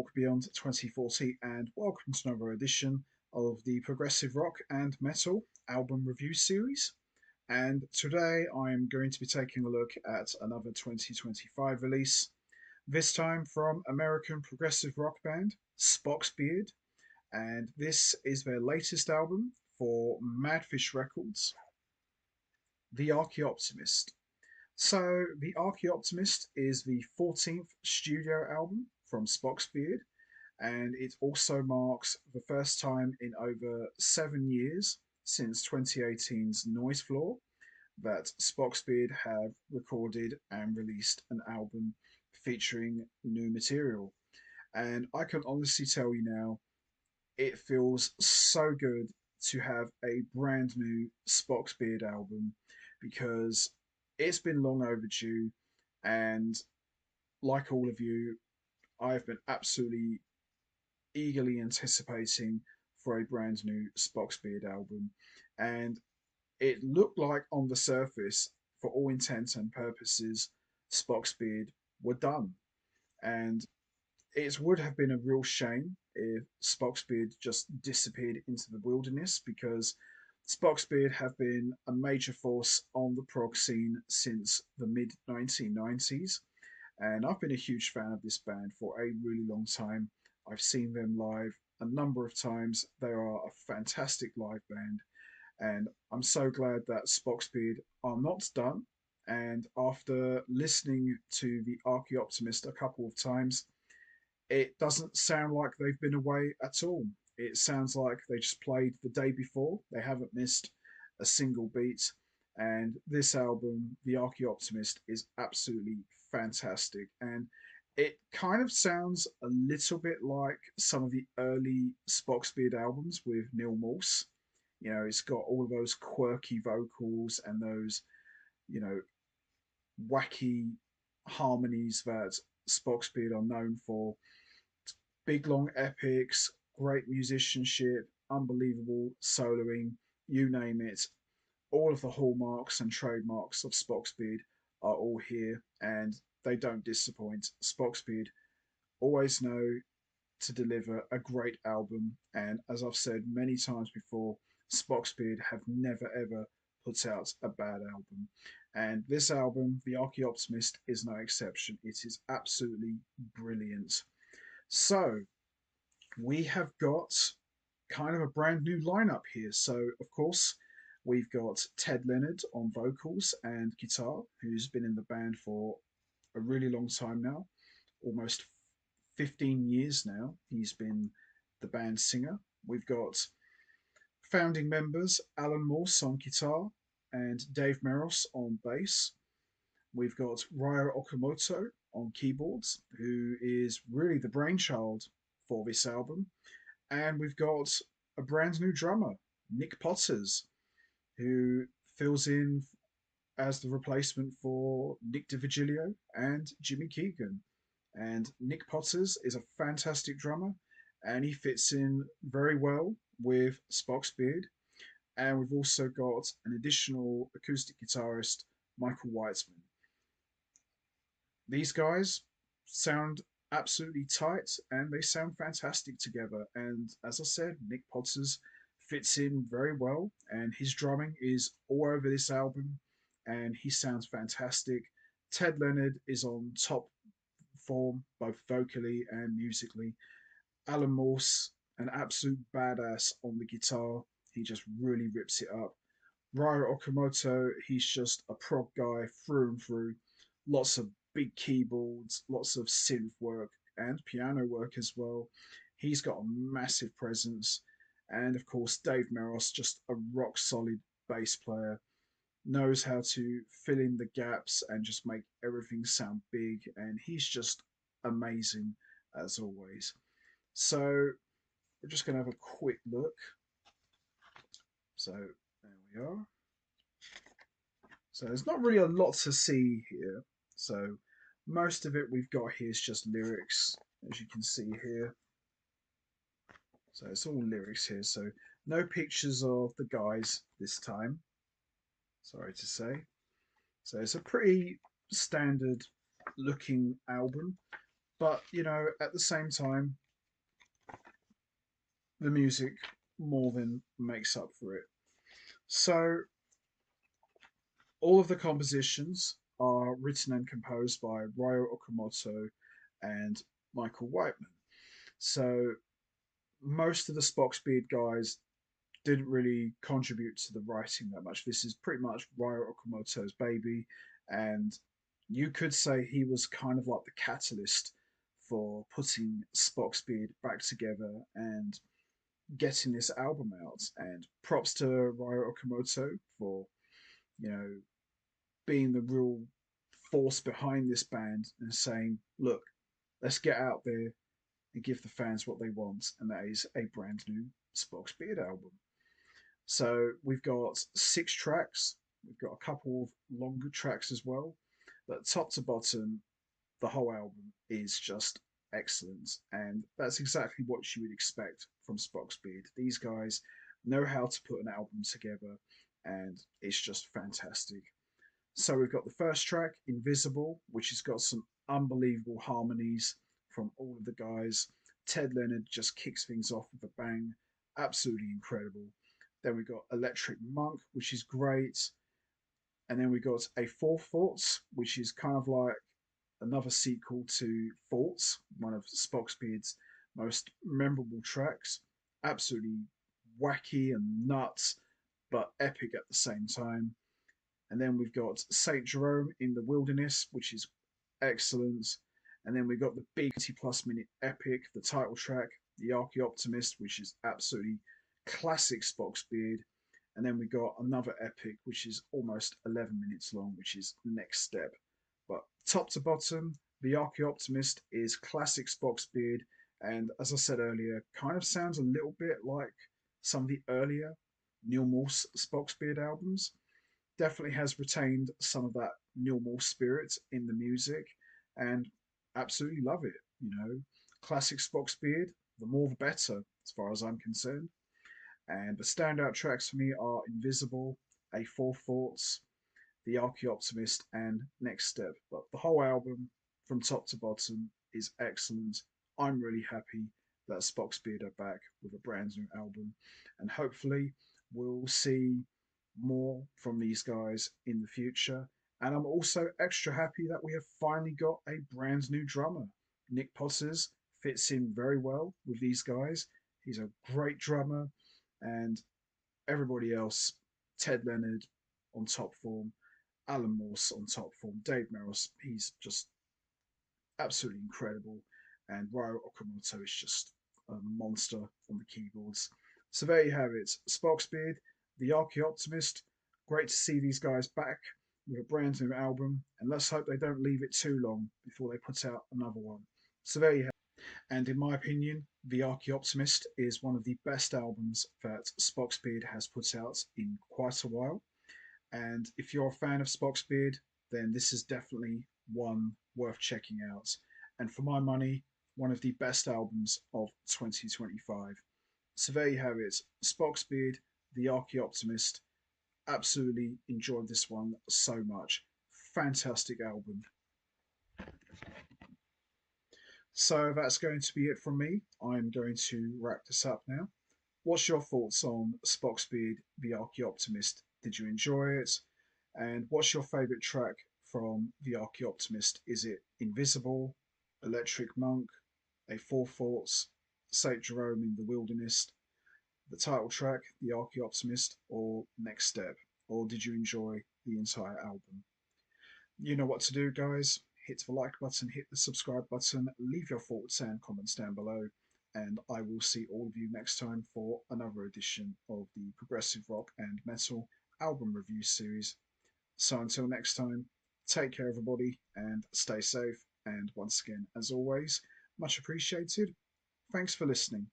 Walk Beyond 2040 and welcome to another edition of the Progressive Rock and Metal album review series. And today I'm going to be taking a look at another 2025 release, this time from American progressive rock band Spock's Beard. And this is their latest album for Madfish Records, The Archaeoptimist. So, The Archaeoptimist is the 14th studio album from Spock's Beard, and it also marks the first time in over 7 years since 2018's Noise Floor that Spock's Beard have recorded and released an album featuring new material. And I can honestly tell you now, it feels so good to have a brand new Spock's Beard album because it's been long overdue. And like all of you, I've been absolutely eagerly anticipating for a brand new Spock's Beard album. And it looked like on the surface, for all intents and purposes, Spock's Beard were done. And it would have been a real shame if Spock's Beard just disappeared into the wilderness because Spock's Beard have been a major force on the prog scene since the mid 1990s. And I've been a huge fan of this band for a really long time. I've seen them live a number of times. They are a fantastic live band. And I'm so glad that Spock's Beard are not done. And after listening to the Archaeoptimist a couple of times, it doesn't sound like they've been away at all. It sounds like they just played the day before. They haven't missed a single beat. And this album, The Archaeoptimist, is absolutely fantastic. And it kind of sounds a little bit like some of the early Spock's Beard albums with Neil Morse. It's got all of those quirky vocals and those, you know, wacky harmonies that Spock's Beard are known for. Big long epics, great musicianship, unbelievable soloing, you name it. All of the hallmarks and trademarks of Spock's Beard are all here, and they don't disappoint. Spock's Beard always know to deliver a great album, and as I've said many times before, Spock's Beard have never ever put out a bad album. And this album, The Archaeoptimist, is no exception. It is absolutely brilliant. So, we have got kind of a brand new lineup here. So, of course, we've got Ted Leonard on vocals and guitar, who's been in the band for a really long time now, almost 15 years now. He's been the band singer. We've got founding members Alan Morse on guitar and Dave Meros on bass. We've got Ryo Okumoto on keyboards, who is really the brainchild for this album. And we've got a brand new drummer, Nick Potters, who fills in as the replacement for Nick DiVigilio and Jimmy Keegan. And Nick Potters is a fantastic drummer, and he fits in very well with Spock's Beard. And we've also got an additional acoustic guitarist, Michael Weitzman. These guys sound absolutely tight and they sound fantastic together. And as I said, Nick Potters fits in very well, and his drumming is all over this album, and he sounds fantastic. Ted Leonard is on top form, both vocally and musically. Alan Morse, an absolute badass on the guitar. He just really rips it up. Ryo Okumoto, he's just a prog guy through and through. Lots of big keyboards, lots of synth work and piano work as well. He's got a massive presence. And of course, Dave Meros, just a rock solid bass player, knows how to fill in the gaps and just make everything sound big. And he's just amazing as always. So we're just going to have a quick look. So there we are. So there's not really a lot to see here. So most of it we've got here is just lyrics, as you can see here. So it's all lyrics here. So no pictures of the guys this time, sorry to say. So it's a pretty standard looking album, But at the same time, the music more than makes up for it. So all of the compositions are written and composed by Ryo Okumoto and Michael Whiteman. So most of the Spock Speed guys didn't really contribute to the writing that much. This is pretty much Ryo Okamoto's baby, and you could say he was kind of like the catalyst for putting Spock Speed back together and getting this album out. And props to Ryo Okamoto for you know being the real force behind this band and saying, "Look, let's get out there and give the fans what they want," and that is a brand new Spock Speed album. So we've got 6 tracks. We've got a couple of longer tracks as well. But top to bottom, the whole album is just excellent. And that's exactly what you would expect from Spock Speed. These guys know how to put an album together, and it's just fantastic. So we've got the first track, Invisible, which has got some unbelievable harmonies from all of the guys. Ted Leonard just kicks things off with a bang. Absolutely incredible. Then we've got Electric Monk, which is great. And then we got A Four Thoughts, which is kind of like another sequel to Thoughts, one of Spock Speed's most memorable tracks. Absolutely wacky and nuts, but epic at the same time. And then we've got St. Jerome in the Wilderness, which is excellent. And then we've got the big 20+ minute epic, the title track, The Archaeoptimist, which is absolutely classic Spock Speed. And then we got another epic, which is almost 11 minutes long, which is Next Step. But top to bottom, The Archaeoptimist is classic Spock Speed. And as I said earlier, kind of sounds a little bit like some of the earlier Neil Morse Spock Speed albums. Definitely has retained some of that Neil Morse spirit in the music, and absolutely love it. Classic Spock Speed, the more the better, as far as I'm concerned. And the standout tracks for me are Invisible, A Four Thoughts, The Archaeoptimist, and Next Step. But the whole album, from top to bottom, is excellent. I'm really happy that Spock Speed are back with a brand new album, and hopefully we'll see more from these guys in the future. And I'm also extra happy that we have finally got a brand new drummer. Nick Potters fits in very well with these guys. He's a great drummer, and everybody else, Ted Leonard on top form, Alan Morse on top form, Dave Meros, he's just absolutely incredible. And Ryo Okumoto is just a monster on the keyboards. So there you have it. Spock Speed, the Archaeoptimist. Great to see these guys back with a brand new album. And let's hope they don't leave it too long before they put out another one. So there you have it. And in my opinion, The Archaeoptimist is one of the best albums that Spock Speed has put out in quite a while. And if you're a fan of Spock's Beard, then this is definitely one worth checking out. And for my money, one of the best albums of 2025. So there you have it. Spock's Beard, The Archaeoptimist. Absolutely enjoyed this one so much. Fantastic album. So that's going to be it from me. I'm going to wrap this up now. What's your thoughts on Spock's Beard, The Archaeoptimist? Did you enjoy it? And what's your favourite track from The Archaeoptimist? Is it Invisible, Electric Monk, A Four Thoughts, St. Jerome in the Wilderness, the title track, The Archaeoptimist, or Next Step? Or did you enjoy the entire album? You know what to do, guys. Hit the like button, hit the subscribe button, leave your thoughts and comments down below, and I will see all of you next time for another edition of the Progressive Rock and Metal album review series. So until next time, take care, everybody, and stay safe. And once again, as always, much appreciated. Thanks for listening.